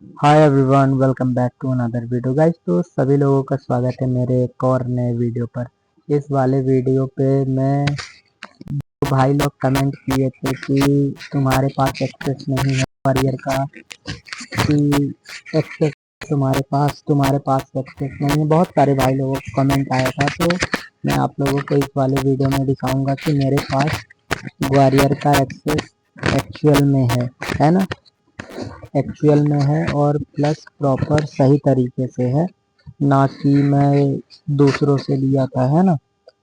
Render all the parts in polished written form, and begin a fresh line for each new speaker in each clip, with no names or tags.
Hi everyone, welcome back to another video guys. तो सभी लोगों का स्वागत है मेरे एक और नए वीडियो पर। इस वाले वीडियो पे मैं भाई लोग कमेंट किए थे कि तुम्हारे पास एक्सेस नहीं है करियर का, कि एक्सेस तुम्हारे पास एक्सेस नहीं है। बहुत सारे भाई लोगों को कमेंट आया था, तो मैं आप लोगों को इस वाले वीडियो में दिखाऊंगा कि मेरे पास ग्वालियर का एक्सेस एक्चुअल में है ना, एक्चुअल में है और प्लस प्रॉपर सही तरीके से है, ना कि मैं दूसरों से लिया था, है ना।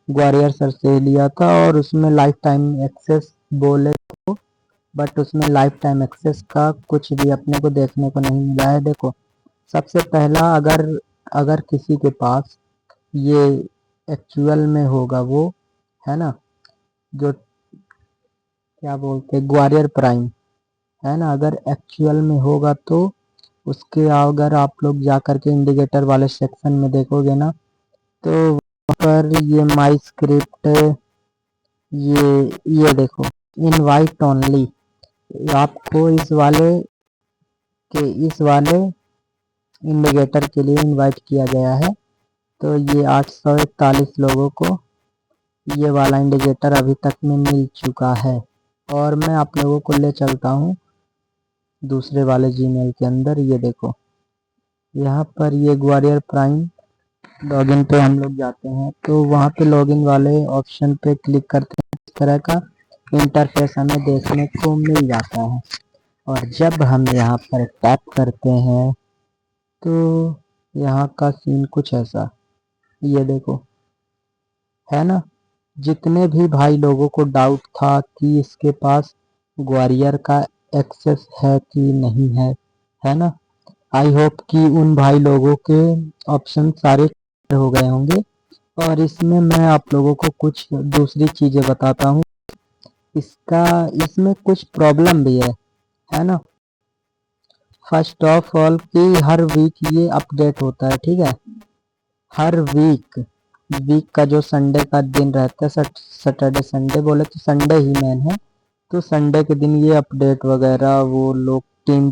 ग्वालियर सर से लिया था और उसमें लाइफ टाइम एक्सेस बोले तो, बट उसमें लाइफ टाइम एक्सेस का कुछ भी अपने को देखने को नहीं मिला है। देखो, सबसे पहला, अगर अगर किसी के पास ये एक्चुअल में होगा वो, है ना, जो क्या बोलते हैं ग्वालियर प्राइम, है ना, अगर एक्चुअल में होगा तो उसके अगर आप लोग जा कर के इंडिकेटर वाले सेक्शन में देखोगे ना, तो वहाँ पर ये माई स्क्रिप्ट, ये देखो, इनवाइट ओनली, आपको इस वाले इंडिकेटर के लिए इनवाइट किया गया है। तो ये 841 लोगों को ये वाला इंडिकेटर अभी तक में मिल चुका है। और मैं आप लोगों को ले चलता हूँ दूसरे वाले जीमेल के अंदर। ये देखो, यहाँ पर ये ग्वालियर प्राइम लॉगिन पे हम लोग जाते हैं, तो वहाँ पे लॉगिन वाले ऑप्शन पे क्लिक करते हैं। इस तरह का इंटरफेस हमें देखने को मिल जाता है। और जब हम यहाँ पर टैप करते हैं तो यहाँ का सीन कुछ ऐसा, ये देखो, है ना। जितने भी भाई लोगों को डाउट था कि इसके पास ग्वालियर का एक्सेस है कि नहीं है ना, आई होप कि उन भाई लोगों के ऑप्शन सारे clear हो गए होंगे। और इसमें मैं आप लोगों को कुछ दूसरी चीजें बताता हूँ। इसका इसमें कुछ प्रॉब्लम भी है ना। फर्स्ट ऑफ ऑल कि हर वीक ये अपडेट होता है, ठीक है। हर वीक वीक का जो संडे का दिन रहता है, सैटरडे संडे बोले तो संडे ही मेन है, तो संडे के दिन ये अपडेट वगैरह वो लोग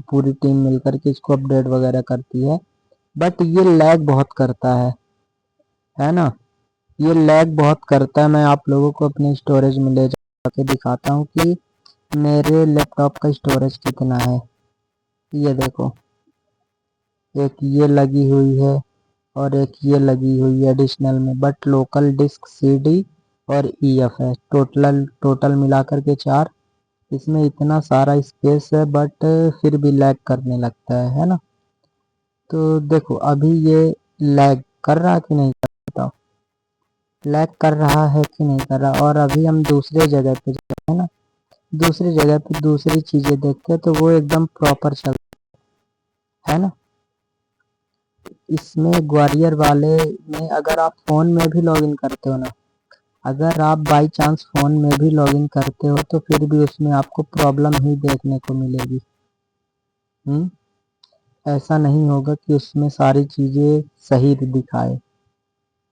पूरी टीम मिलकर के इसको अपडेट वगैरह करती है। बट ये लैग बहुत करता है ना। ये लैग बहुत करता है। मैं आप लोगों को अपने स्टोरेज में ले जाके दिखाता हूँ कि मेरे लैपटॉप का स्टोरेज कितना है। ये देखो, एक ये लगी हुई है और एक ये लगी हुई है एडिशनल में, बट लोकल डिस्क सीडी और ईएफ है, टोटल मिलाकर के 4। इसमें इतना सारा स्पेस है बट फिर भी लैग करने लगता है ना। तो देखो, अभी ये लैग कर रहा कि नहीं कर रहा, बताओ, लैग कर रहा है कि नहीं कर रहा। और अभी हम दूसरे जगह पे जाते हैं ना, दूसरी जगह पे दूसरी चीजें देखते हैं तो वो एकदम प्रॉपर चल, है ना। इसमें ग्वालियर वाले में अगर आप फोन में भी लॉगिन करते हो ना, अगर आप बाई चांस फोन में भी लॉगिन करते हो तो फिर भी उसमें आपको प्रॉब्लम ही देखने को मिलेगी। ऐसा नहीं होगा कि उसमें सारी चीजें सही दिखाए।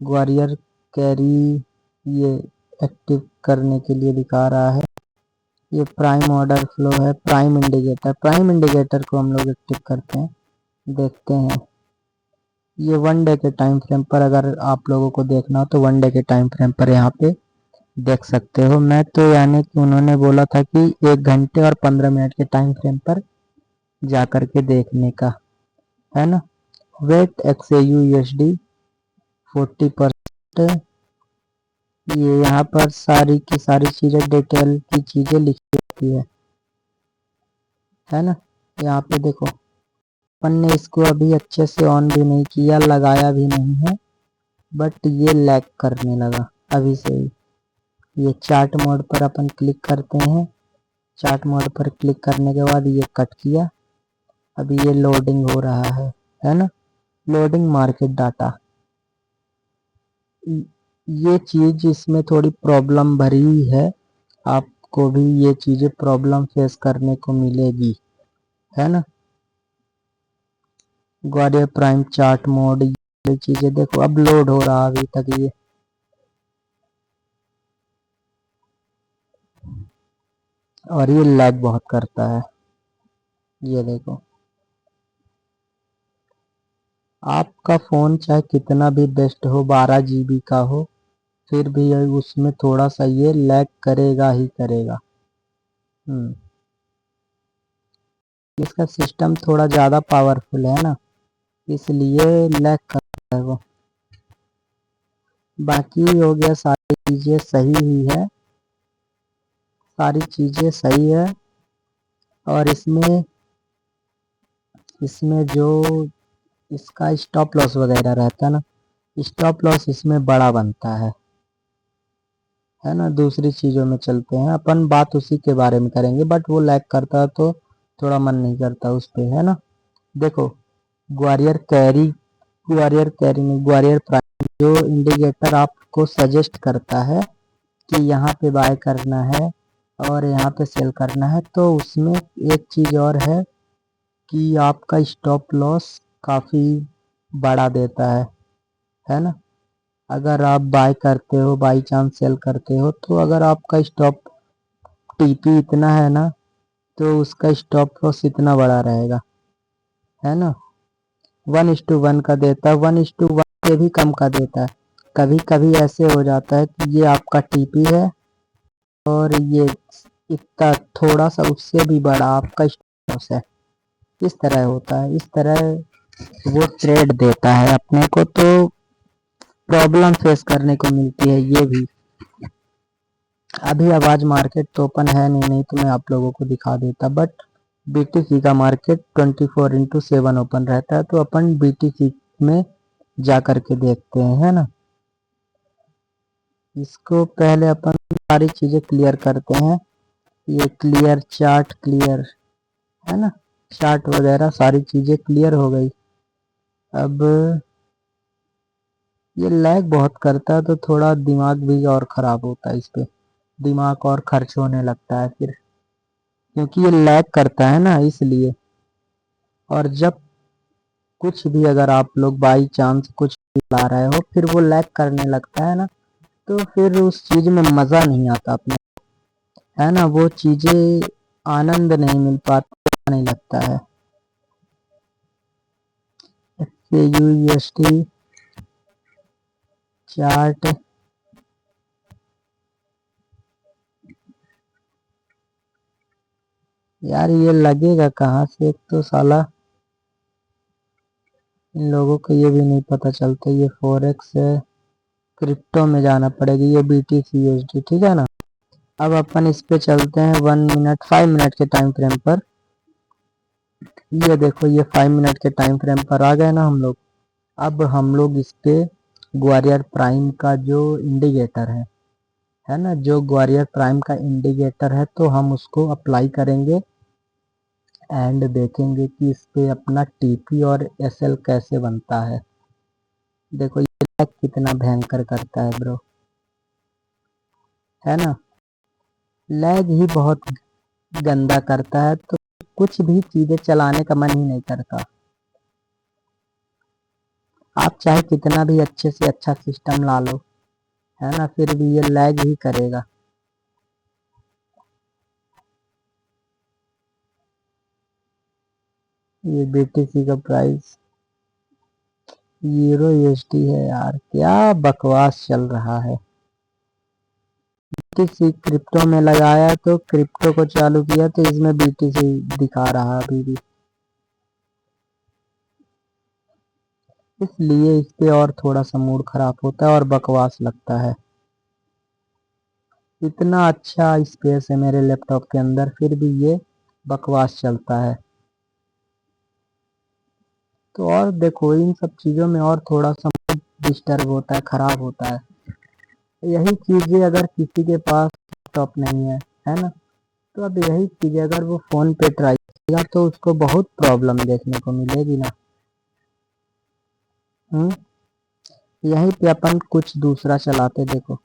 ग्वालियर कैरी ये एक्टिव करने के लिए दिखा रहा है। ये प्राइम ऑर्डर फ्लो है, प्राइम इंडिकेटर को हम लोग एक्टिव करते हैं, देखते हैं। ये 1 डे के टाइम फ्रेम पर अगर आप लोगों को देखना हो तो 1 डे के टाइम फ्रेम पर यहाँ पे देख सकते हो। मैं तो यानी कि उन्होंने बोला था कि 1 घंटे और 15 मिनट के टाइम फ्रेम पर जा कर के देखने का, है ना। Wait XAU USD 40%। ये यहाँ पर सारी की सारी चीज़ें, डिटेल की चीज़ें लिखी होती है ना। यहाँ पे देखो, अपन ने इसको अभी अच्छे से ऑन भी नहीं किया, लगाया भी नहीं है, बट ये लैग करने लगा अभी से ही। ये चार्ट मोड पर अपन क्लिक करते हैं। चार्ट मोड पर क्लिक करने के बाद ये कट किया। अभी ये लोडिंग हो रहा है ना। लोडिंग मार्केट डाटा, ये चीज इसमें थोड़ी प्रॉब्लम भरी हुई है। आपको भी ये चीजें प्रॉब्लम फेस करने को मिलेगी, है ना। ग्वालियर प्राइम चार्ट मोड, ये चीजें देखो, अब लोड हो रहा अभी तक ये। और ये लैग बहुत करता है, ये देखो। आपका फ़ोन चाहे कितना भी बेस्ट हो, 12 GB का हो, फिर भी उसमें थोड़ा सा ये लैग करेगा ही करेगा। इसका सिस्टम थोड़ा ज़्यादा पावरफुल है ना, इसलिए लैग करता है वो। बाकी हो गया, सारी चीज़ें सही ही है, सारी चीज़ें सही है। और इसमें जो इसका स्टॉप लॉस वगैरह रहता है ना, स्टॉप लॉस इसमें बड़ा बनता है ना। दूसरी चीज़ों में चलते हैं अपन, बात उसी के बारे में करेंगे, बट वो लैग करता है तो थोड़ा मन नहीं करता उस पे, है ना। देखो, ग्वालियर कैरी में ग्वालियर प्राइम जो इंडिकेटर आपको सजेस्ट करता है कि यहाँ पे बाय करना है और यहाँ पे सेल करना है, तो उसमें एक चीज़ और है कि आपका स्टॉप लॉस काफ़ी बड़ा देता है ना। अगर आप बाय करते हो, बाई चांस सेल करते हो, तो अगर आपका स्टॉप टीपी इतना है ना, तो उसका स्टॉप लॉस इतना बड़ा रहेगा, है ना। 1:1 का देता है, 1:1 से भी कम का देता है। कभी कभी ऐसे हो जाता है कि ये आपका टीपी है और ये इतना थोड़ा सा उससे भी बड़ा आपका स्टॉप लॉस है। इस तरह होता है, इस तरह वो ट्रेड देता है अपने को, तो प्रॉब्लम फेस करने को मिलती है ये भी। अभी आवाज मार्केट तो ओपन है नहीं तो मैं आप लोगों को दिखा देता, बट बीटीसी का मार्केट 24/7 ओपन रहता है, तो अपन बीटीसी में जा करके देखते हैं, है ना। इसको पहले अपन सारी चीजें क्लियर करते हैं। ये क्लियर चार्ट क्लियर है ना, चार्ट वगैरह सारी चीजें क्लियर हो गई। अब ये लैग बहुत करता है तो थोड़ा दिमाग भी और ख़राब होता है, इस पे दिमाग और खर्च होने लगता है फिर, क्योंकि ये लैग करता है ना, इसलिए। और जब कुछ भी अगर आप लोग बाई चांस कुछ ला रहे हो, फिर वो लैग करने लगता है ना, तो फिर उस चीज़ में मज़ा नहीं आता अपने, है ना। वो चीज़ें आनंद नहीं मिल पाता, नहीं लगता है। यूएसटी चार्ट यार, ये लगेगा कहाँ से, एक तो साला इन लोगों को ये भी नहीं पता चलता। ये फॉरेक्स है, क्रिप्टो में जाना पड़ेगा, ये बीटीसी यूएसडी, ठीक है ना। अब अपन इस पे चलते हैं 1 मिनट 5 मिनट के टाइम फ्रेम पर। ये देखो, ये 5 मिनट के टाइम फ्रेम पर आ गए ना हम लोग। अब हम लोग इस पे ग्वालियर प्राइम का जो इंडिकेटर है ना, जो ग्वालियर प्राइम का इंडिकेटर है, तो हम उसको अप्लाई करेंगे एंड देखेंगे कि इस पे अपना टीपी और एसएल कैसे बनता है। देखो ये लैग कितना भयंकर करता है ब्रो, है ना। लैग ही बहुत गंदा करता है, तो कुछ भी चीजें चलाने का मन ही नहीं करता। आप चाहे कितना भी अच्छे से अच्छा सिस्टम ला लो, है ना, फिर भी ये लैग ही करेगा। ये बीटीसी का प्राइस यूरो यूएसडी है यार, क्या बकवास चल रहा है। बीटीसी क्रिप्टो में लगाया तो क्रिप्टो को चालू किया तो इसमें बीटीसी दिखा रहा अभी भी, इसलिए इस पे और थोड़ा सा मूड खराब होता है और बकवास लगता है। इतना अच्छा स्पेस है मेरे लैपटॉप के अंदर, फिर भी ये बकवास चलता है। तो और देखो, इन सब चीज़ों में और थोड़ा सा डिस्टर्ब होता है, खराब होता है। यही चीज़ें अगर किसी के पास लैपटॉप नहीं है ना, तो अब यही चीज़ें अगर वो फ़ोन पे ट्राई करेगा तो उसको बहुत प्रॉब्लम देखने को मिलेगी ना। यहीं पे अपन कुछ दूसरा चलाते, देखो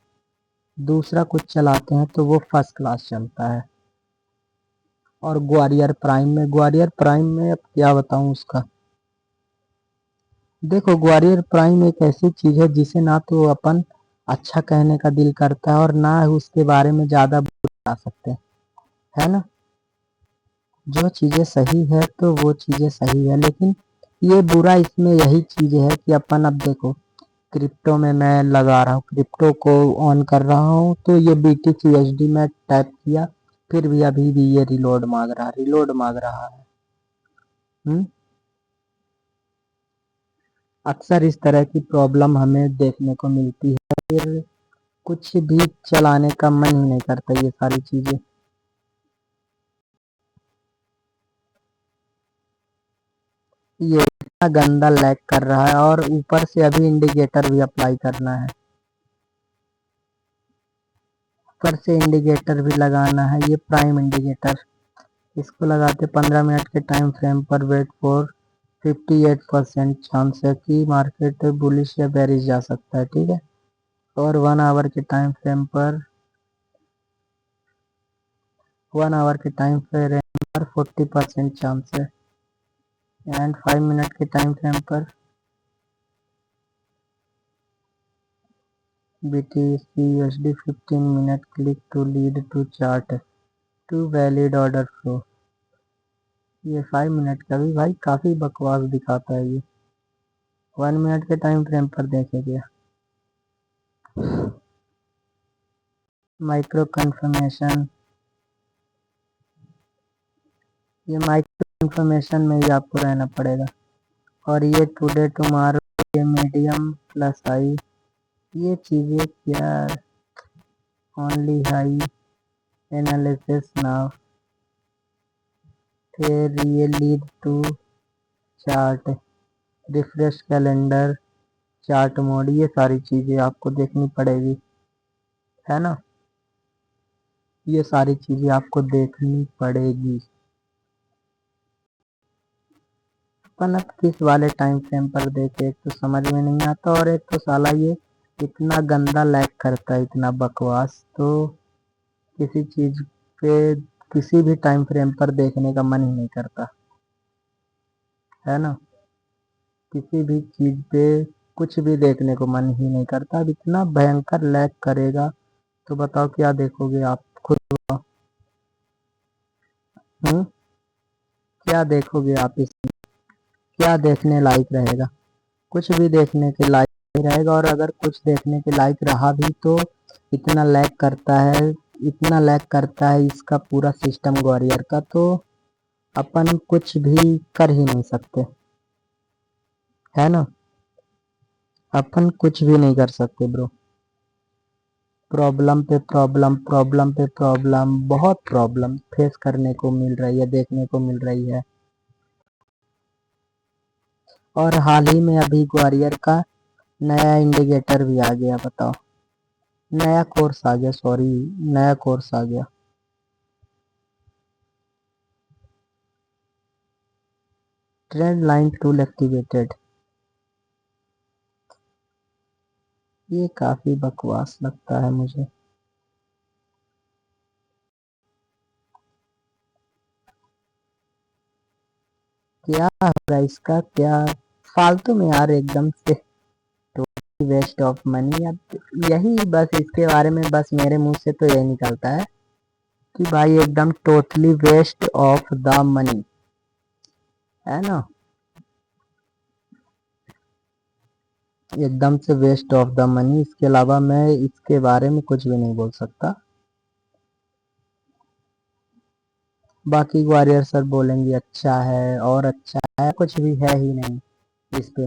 दूसरा कुछ चलाते हैं तो वो फर्स्ट क्लास चलता है। और ग्वालियर प्राइम में अब क्या बताऊं उसका। देखो, ग्वालियर प्राइम एक ऐसी चीज है जिसे ना तो अपन अच्छा कहने का दिल करता है और ना उसके बारे में ज्यादा बता सकते हैं, है ना। जो चीजें सही है तो वो चीजें सही है, लेकिन ये बुरा इसमें यही चीज है कि अपन अब देखो क्रिप्टो में मैं लगा रहा हूँ, क्रिप्टो को ऑन कर रहा हूँ तो ये BTC USD में टाइप किया, फिर भी अभी भी ये रिलोड मांग रहा है। अक्सर इस तरह की प्रॉब्लम हमें देखने को मिलती है, फिर कुछ भी चलाने का मन ही नहीं करता ये सारी चीजें। ये इतना गंदा लैग कर रहा है और ऊपर से अभी इंडिकेटर भी अप्लाई करना है, ऊपर से इंडिकेटर भी लगाना है, ये प्राइम इंडिकेटर। इसको लगाते 15 मिनट के टाइम फ्रेम पर वेट फॉर 58% चांस है कि मार्केट बुलिश या बेरिश जा सकता है, ठीक है। और 1 आवर के टाइम फ्रेम पर 1 आवर के टाइम फ्रेम पर 40% चांस है, एंड 5 मिनट के टाइम फ्रेम पर BTC USD 15 मिनट click to lead to chart to valid order flow. ये 5 मिनट का भी भाई काफी बकवास दिखाता है ये। 1 मिनट के टाइम फ्रेम पर देखेंगे माइक्रो कन्फर्मेशन, ये माइक्रो कन्फर्मेशन में ही आपको रहना पड़ेगा। और ये टुडे टुमारो, ये मीडियम प्लस हाई, ये चीजें क्या, ओनली हाई एनालिसिस नाउ, फिर ये lead to chart, refresh calendar, chart mode, ये सारी चीजें आपको देखनी पड़ेगी, है ना। ये सारी चीजें आपको देखनी पड़ेगी। अपन अब किस वाले टाइम फ्रेम पर देखे, एक तो समझ में नहीं आता, और एक तो साला ये इतना गंदा लैग करता है, इतना बकवास, तो किसी चीज पे किसी भी टाइम फ्रेम पर देखने का मन ही नहीं करता, है ना। किसी भी चीज पे कुछ भी देखने को मन ही नहीं करता। अब इतना भयंकर लैग करेगा तो बताओ क्या देखोगे आप खुद बताओ। हम्म क्या देखोगे आप इसमें, क्या देखने लायक रहेगा, कुछ भी देखने के लायक नहीं रहेगा। और अगर कुछ देखने के लायक रहा भी तो इतना लैग करता है, इतना लैग करता है इसका पूरा सिस्टम वॉरियर का, तो अपन कुछ भी कर ही नहीं सकते, है ना। अपन कुछ भी नहीं कर सकते ब्रो। प्रॉब्लम पे प्रॉब्लम, प्रॉब्लम पे प्रॉब्लम, बहुत प्रॉब्लम फेस करने को मिल रही है, देखने को मिल रही है। और हाल ही में अभी ग्वालियर का नया इंडिकेटर भी आ गया, बताओ। नया कोर्स आ गया, सॉरी, नया कोर्स आ गया। ट्रेंड लाइन टूल एक्टिवेटेड, ये काफी बकवास लगता है मुझे। क्या हो रहा है इसका, क्या फालतू में यार, एकदम से वेस्ट ऑफ मनी। अब यही बस इसके बारे में बस मेरे मुंह से तो यही निकलता है कि भाई एकदम totally waste of the money, है ना। एकदम से वेस्ट ऑफ द मनी, इसके अलावा मैं इसके बारे में कुछ भी नहीं बोल सकता। बाकी ग्वालियर सर बोलेंगे अच्छा है और अच्छा है, कुछ भी है ही नहीं इस पे।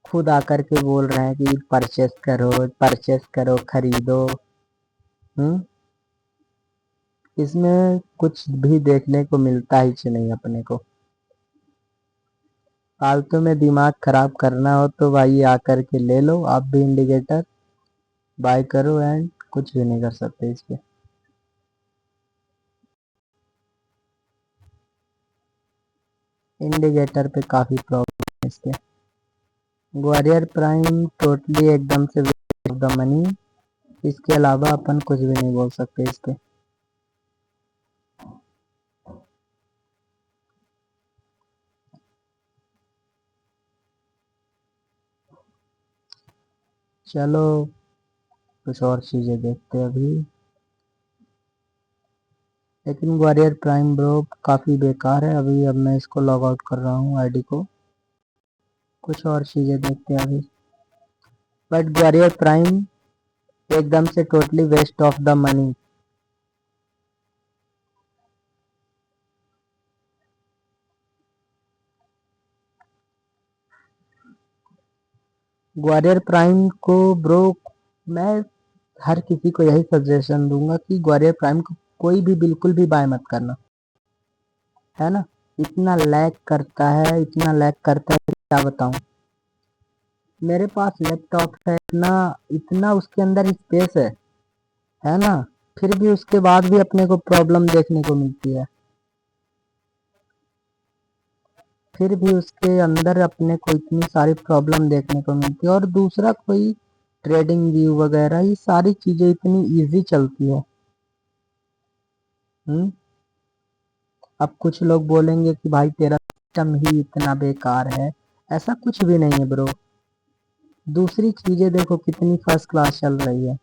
खुद आकर के बोल रहे हैं कि परचेस करो, परचेस करो, खरीदो। हम्म इसमें कुछ भी देखने को मिलता ही नहीं अपने को। फालतू में दिमाग खराब करना हो तो भाई आकर के ले लो आप भी इंडिकेटर, बाय करो, एंड कुछ भी नहीं कर सकते इस पे। इंडिकेटर पे काफी प्रॉब्लम है इसके। ग्वालियर प्राइम टोटली एकदम से वेस्ट ऑफ द मनी, इसके अलावा अपन कुछ भी नहीं बोल सकते इस पे। चलो कुछ और चीजें देखते हैं अभी। लेकिन ग्वालियर प्राइम ब्रो काफी बेकार है अभी। अब मैं इसको लॉग आउट कर रहा हूँ आईडी को। कुछ और चीजें देखते हैं अभी। बट ग्वालियर प्राइम एकदम से totally waste of the money. Gwalior prime को ब्रो मैं हर किसी को यही सजेशन दूंगा कि ग्वालियर प्राइम को कोई भी बिल्कुल भी बाय मत करना, है ना। इतना लैग करता है, इतना लैग करता है क्या बताऊं। मेरे पास लैपटॉप है, इतना इतना उसके अंदर स्पेस है ना, फिर भी उसके बाद भी अपने को प्रॉब्लम देखने को मिलती है। फिर भी उसके अंदर अपने को इतनी सारी प्रॉब्लम देखने को मिलती है। और दूसरा कोई ट्रेडिंग व्यू वगैरह ये सारी चीजें इतनी इजी चलती है। हम्म। अब कुछ लोग बोलेंगे कि भाई तेरा सिस्टम ही इतना बेकार है, ऐसा कुछ भी नहीं है ब्रो। दूसरी चीजें देखो कितनी फर्स्ट क्लास चल रही है।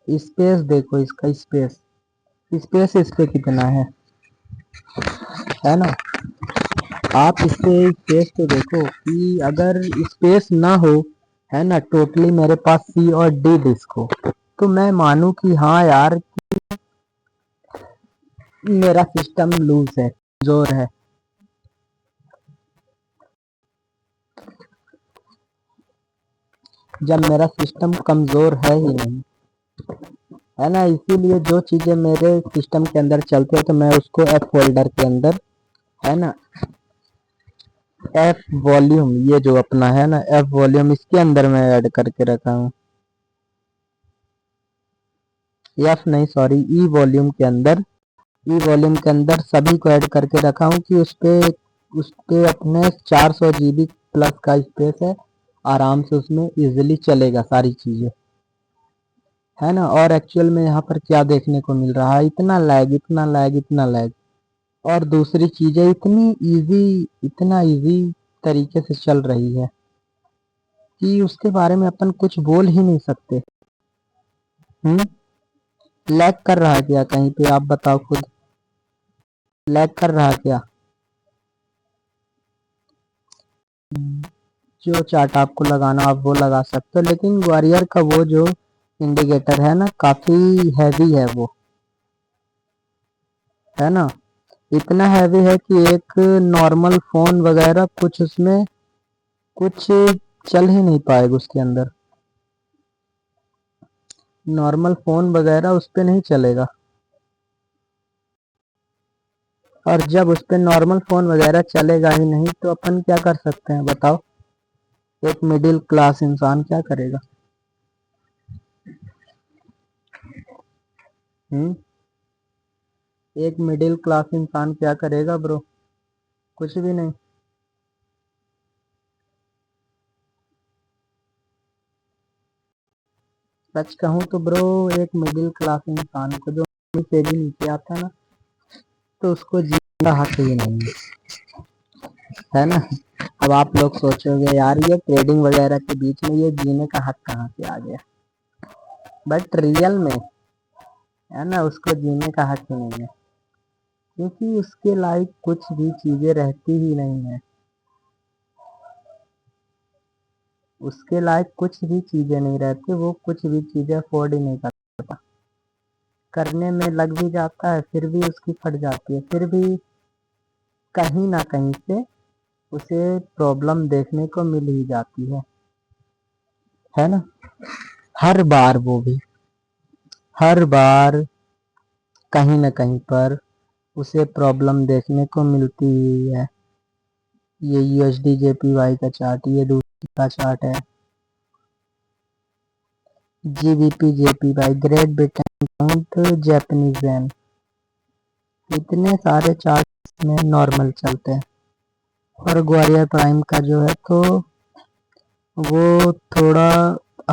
स्पेस देखो, इसका स्पेस स्पेस इस पे कितना है ना। आप इससे स्पेस तो देखो कि अगर स्पेस ना हो, है ना, टोटली मेरे पास सी और डी डिस्क हो, तो मैं मानूं कि हाँ यार मेरा सिस्टम लूज है, जोर है। जब मेरा सिस्टम कमजोर है ही नहीं, है ना, इसीलिए जो चीजें मेरे सिस्टम के अंदर चलती है तो मैं उसको एफ फोल्डर के अंदर, है ना, एफ वॉल्यूम, ये जो अपना है ना एफ वॉल्यूम, इसके अंदर मैं ऐड करके रखा हूँ। एफ नहीं सॉरी, ई वॉल्यूम के अंदर, ई वॉल्यूम के अंदर सभी को ऐड करके रखा हूँ कि उस पे अपने 400 जीबी प्लस का स्पेस है। आराम से उसमें इजीली चलेगा सारी चीजें, है ना। और एक्चुअल में यहाँ पर क्या देखने को मिल रहा है, इतना लैग, इतना लैग, इतना लैग। और दूसरी चीजें इतनी इजी, इतना इजी तरीके से चल रही है कि उसके बारे में अपन कुछ बोल ही नहीं सकते। हम्म। लैग कर रहा है क्या कहीं पे, आप बताओ खुद, लैग कर रहा है क्या। जो चार्ट आपको लगाना आप वो लगा सकते हो, लेकिन वॉरियर का वो जो इंडिकेटर है ना काफी हैवी है वो, है ना। इतना हैवी है कि एक नॉर्मल फोन वगैरह कुछ उसमें कुछ चल ही नहीं पाएगा उसके अंदर। नॉर्मल फोन वगैरह उस पे नहीं चलेगा। और जब उस पे नॉर्मल फोन वगैरह चलेगा ही नहीं तो अपन क्या कर सकते हैं बताओ। एक मिडिल क्लास इंसान क्या करेगा। हम्म। एक मिडिल क्लास इंसान क्या करेगा ब्रो, कुछ भी नहीं। सच कहूँ तो ब्रो, एक मिडिल क्लास इंसान को जो से भी नीचे आता ना, तो उसको जीने का हक ही नहीं है ना। अब आप लोग सोचोगे यार ये ट्रेडिंग वगैरह के बीच में ये जीने का हक कहाँ से आ गया, बट रियल में, है ना, उसको जीने का हक ही नहीं है। क्योंकि उसके लायक कुछ भी चीजें रहती ही नहीं है। उसके लायक कुछ भी चीजें नहीं रहती, वो कुछ भी चीजें अफोर्ड ही नहीं कर सकता। करने में लग भी जाता है फिर भी उसकी फट जाती है, फिर भी कहीं ना कहीं से उसे प्रॉब्लम देखने को मिल ही जाती है ना। हर बार, वो भी हर बार कहीं ना कहीं पर उसे प्रॉब्लम देखने को मिलती ही है। ये यूएसडी जेपीवाई का चार्ट, ये दूसरा चार्ट है GBP JPY, great Britain count, Japanese yen. इतने सारे चार्ट में नॉर्मल चलते हैं। और ग्वालियर प्राइम का जो है तो वो थोड़ा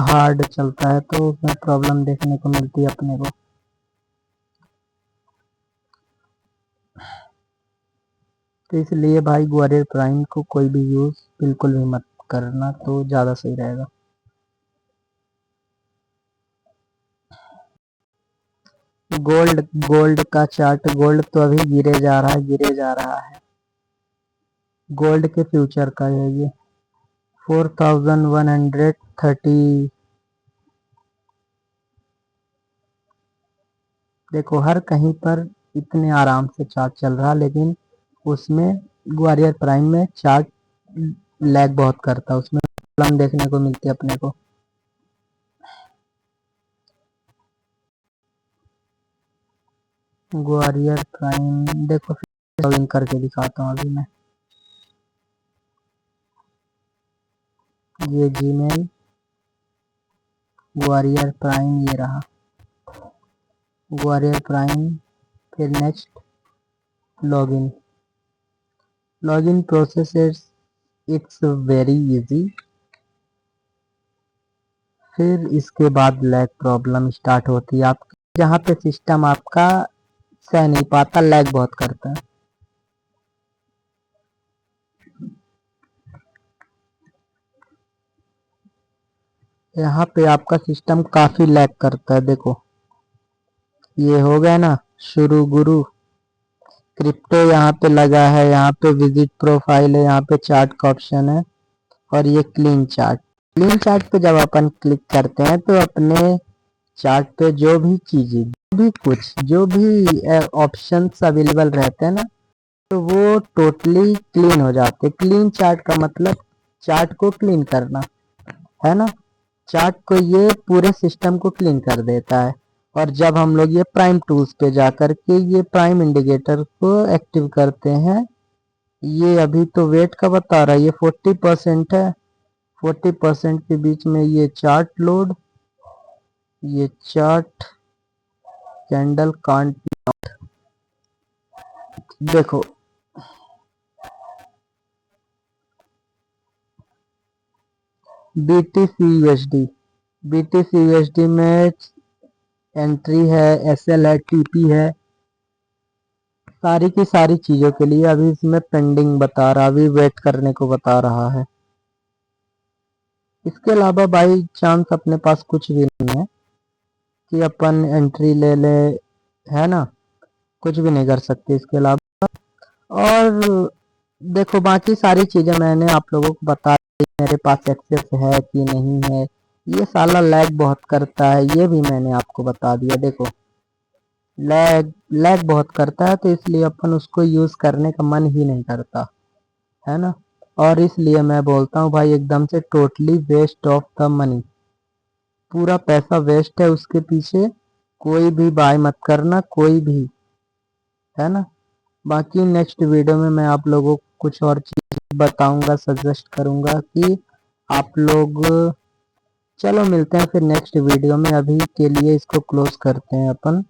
हार्ड चलता है, तो उसमें प्रॉब्लम देखने को मिलती है अपने को। तो इसलिए भाई ग्वालियर प्राइम को कोई भी यूज बिल्कुल भी मत करना, तो ज़्यादा सही रहेगा। गोल्ड, गोल्ड का चार्ट, गोल्ड तो अभी गिरे जा रहा है, गिरे जा रहा है। गोल्ड के फ्यूचर का है ये। 4130। देखो हर कहीं पर इतने आराम से चार्ट चल रहा, लेकिन उसमें ग्वालियर प्राइम में चार्ट लैग बहुत करता, उसमें प्रॉब्लम देखने को मिलती है अपने को। ग्वालियर प्राइम देखो, फिर लॉगिन करके दिखाता हूँ अभी मैं। ये जीमेल ग्वालियर प्राइम, ये रहा ग्वालियर प्राइम। फिर next login. Login process it's very easy. फिर इसके बाद लैग प्रॉब्लम स्टार्ट होती है, आप जहाँ पे सिस्टम आपका सह नहीं पाता, लैग बहुत करता है। यहाँ पे आपका सिस्टम काफी लैग करता है। देखो ये हो गया ना शुरू गुरु, क्रिप्टो यहाँ पे लगा है, यहाँ पे विजिट प्रोफाइल है, यहाँ पे चार्ट का ऑप्शन है, और ये क्लीन चार्ट। क्लीन चार्ट पे जब अपन क्लिक करते हैं तो अपने चार्ट पे जो भी चीजें, जो भी ऑप्शंस अवेलेबल रहते हैं ना, तो वो टोटली क्लीन हो जाते। क्लीन चार्ट का मतलब चार्ट को क्लीन करना है ना। चार्ट को ये पूरे सिस्टम को क्लीन कर देता है। और जब हम लोग ये प्राइम टूल्स पे जाकर के ये प्राइम इंडिकेटर को एक्टिव करते हैं, ये अभी तो वेट का बता रहा है, ये 40% है। 40% के बीच में ये चार्ट लोड, ये चार्ट कैंडल कांट। देखो BTC USD में एंट्री है, SL है, TP है, सारी की सारी चीजों के लिए अभी इसमें पेंडिंग बता रहा, अभी वेट करने को बता रहा है। इसके अलावा बाई चांस अपने पास कुछ भी नहीं है कि अपन एंट्री ले ले, है ना, कुछ भी नहीं कर सकते इसके अलावा। और देखो बाकी सारी चीजें मैंने आप लोगों को बता दी, मेरे पास एक्सेस है कि नहीं है, ये साला लैग बहुत करता है, ये भी मैंने आपको बता दिया। देखो लैग बहुत करता है, तो इसलिए अपन उसको यूज करने का मन ही नहीं करता, है ना। और इसलिए मैं बोलता हूँ भाई, एकदम से totally waste of the money, पूरा पैसा वेस्ट है उसके पीछे। कोई भी बाय मत करना, कोई भी, है ना। बाकी नेक्स्ट वीडियो में मैं आप लोगों को कुछ और चीज बताऊंगा, सजेस्ट करूंगा कि आप लोग, चलो मिलते हैं फिर नेक्स्ट वीडियो में। अभी के लिए इसको क्लोज करते हैं अपन।